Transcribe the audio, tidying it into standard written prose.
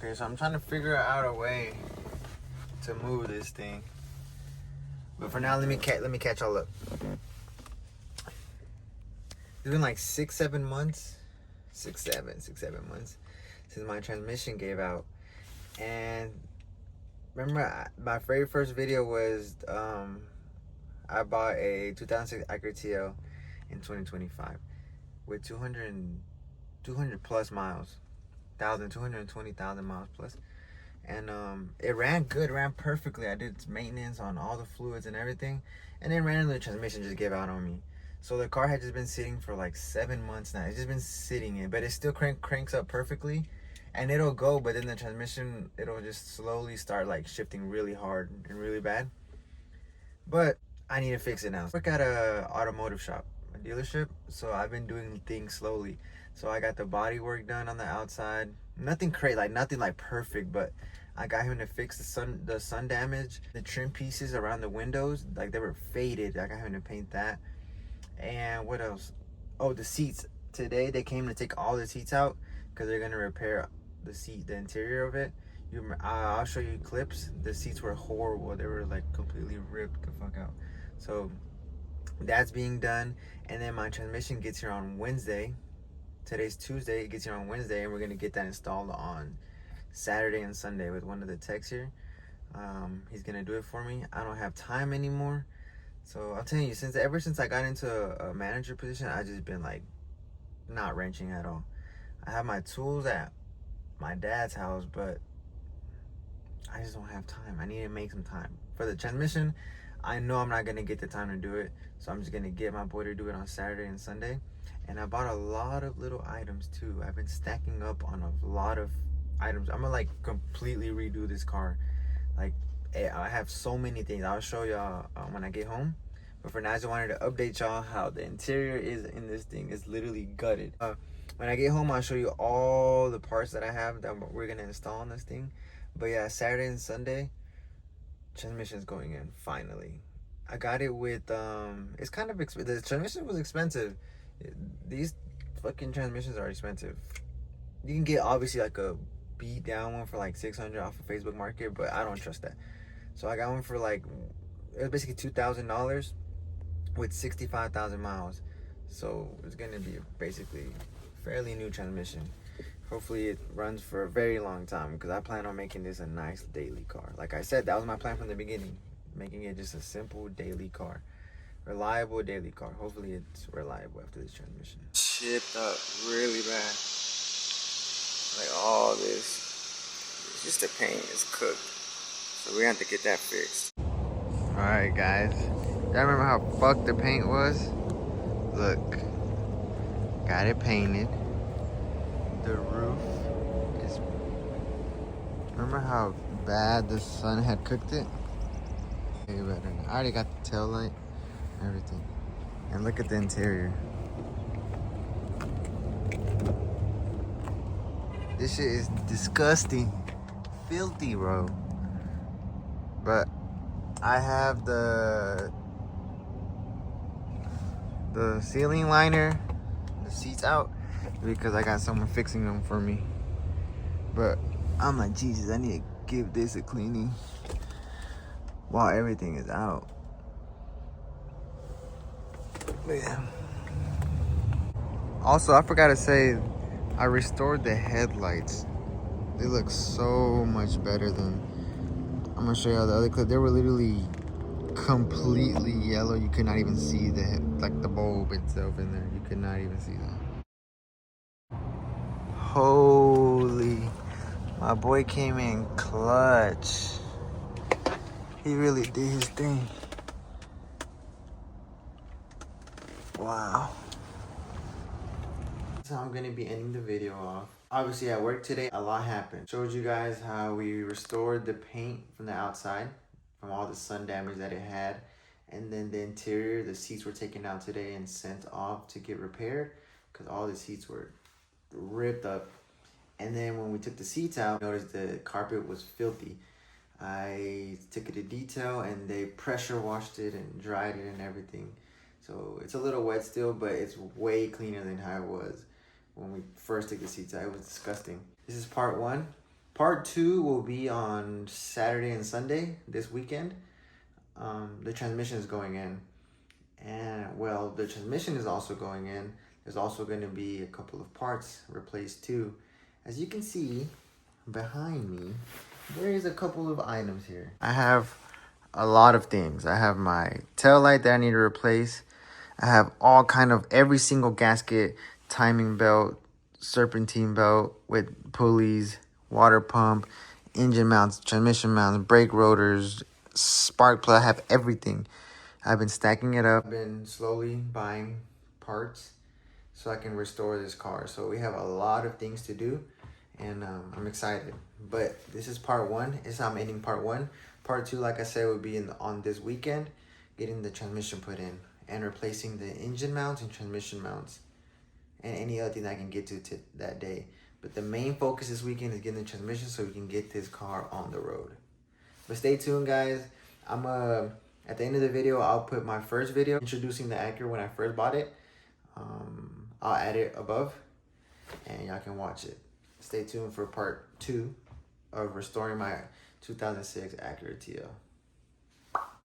Okay, so I'm trying to figure out a way to move this thing. But for now, let me catch all up. It's been like 6-7 months. 6-7 months since my transmission gave out. And remember, my very first video was I bought a 2006 Acura TL in 2025 with 200 plus miles, 220,000 miles plus. And it ran good, ran perfectly. I did maintenance on all the fluids and everything, and then randomly the transmission just gave out on me. So the car had just been sitting for like 7 months now. It's just been sitting in, but it still cranks up perfectly, and it'll go. But then the transmission, it'll just slowly start like shifting really hard and really bad. But I need to fix it now. I work at a automotive shop, a dealership, so I've been doing things slowly. So I got the body work done on the outside. Nothing crazy, like nothing like perfect, but I got him to fix the sun damage. The trim pieces around the windows, like they were faded. I got him to paint that. And what else? Oh, the seats. Today they came to take all the seats out because they're gonna repair the interior of it. I'll show you clips. The seats were horrible. They were like completely ripped the fuck out. So that's being done. And then my transmission gets here on Wednesday. Today's Tuesday. It gets here on Wednesday, and we're gonna get that installed on Saturday and Sunday with one of the techs here. He's gonna do it for me. I don't have time anymore. So I'll tell you, ever since I got into a manager position, I just been like not wrenching at all. I have my tools at my dad's house, but I just don't have time. I need to make some time. For the transmission, I know I'm not gonna get the time to do it, so I'm just gonna get my boy to do it on Saturday and Sunday. And I bought a lot of little items too. I've been stacking up on a lot of items. I'm gonna like completely redo this car. Like, I have so many things. I'll show y'all when I get home. But for now, I just wanted to update y'all how the interior is in this thing. It's literally gutted. When I get home, I'll show you all the parts that I have that we're gonna install on this thing. But yeah, Saturday and Sunday, transmission's going in finally. I got it with it's kind of expensive. The transmission was expensive. These fucking transmissions are expensive. You can get obviously like a beat down one for like 600 off of Facebook Market, but I don't trust that. So I got one for like, it was basically $2,000 with 65,000 miles. So it's gonna be basically fairly new transmission. Hopefully it runs for a very long time because I plan on making this a nice daily car. Like I said, that was my plan from the beginning, making it just a simple daily car, reliable daily car. Hopefully it's reliable after this transmission. Chipped up really bad. Like all this, it's just the paint is cooked. So we have to get that fixed. Alright guys, y'all remember how fucked the paint was? Look, got it painted. The roof is, remember how bad the sun had cooked it? Way better now. I already got the tail light, everything. And look at the interior. This shit is disgusting. Filthy, bro. But I have the ceiling liner, the seats out, because I got someone fixing them for me. But I'm like, Jesus, I need to give this a cleaning while everything is out. But yeah. Also, I forgot to say, I restored the headlights. They look so much better than, I'm gonna show you the other clip. They were literally completely yellow. You could not even see the bulb itself in there. You could not even see that. Holy, my boy came in clutch. He really did his thing. Wow. That's how I'm gonna be ending the video off. Obviously at work today, a lot happened. Showed you guys how we restored the paint from the outside, from all the sun damage that it had. And then the interior, the seats were taken out today and sent off to get repaired because all the seats were ripped up. And then when we took the seats out, noticed the carpet was filthy. I took it to detail and they pressure washed it and dried it and everything. So it's a little wet still, but it's way cleaner than how it was when we first took the seats out. It was disgusting. This is part one. Part 2 will be on Saturday and Sunday this weekend. The transmission is going in. And well, the transmission is also going in. There's also going to be a couple of parts replaced too. As you can see behind me, there is a couple of items here. I have a lot of things. I have my tail light that I need to replace. I have all kind of every single gasket, timing belt, serpentine belt with pulleys, water pump, engine mounts, transmission mounts, brake rotors, spark plug. I have everything. I've been stacking it up. I've been slowly buying parts so I can restore this car. So we have a lot of things to do, and I'm excited. But this is part 1. I'm ending part 1. Part 2, like I said, will be on this weekend, getting the transmission put in and replacing the engine mounts and transmission mounts and any other thing I can get to that day. But the main focus this weekend is getting the transmission so we can get this car on the road. But stay tuned, guys. At the end of the video, I'll put my first video introducing the Acura when I first bought it. I'll add it above, and y'all can watch it. Stay tuned for part 2 of restoring my 2006 Acura TL.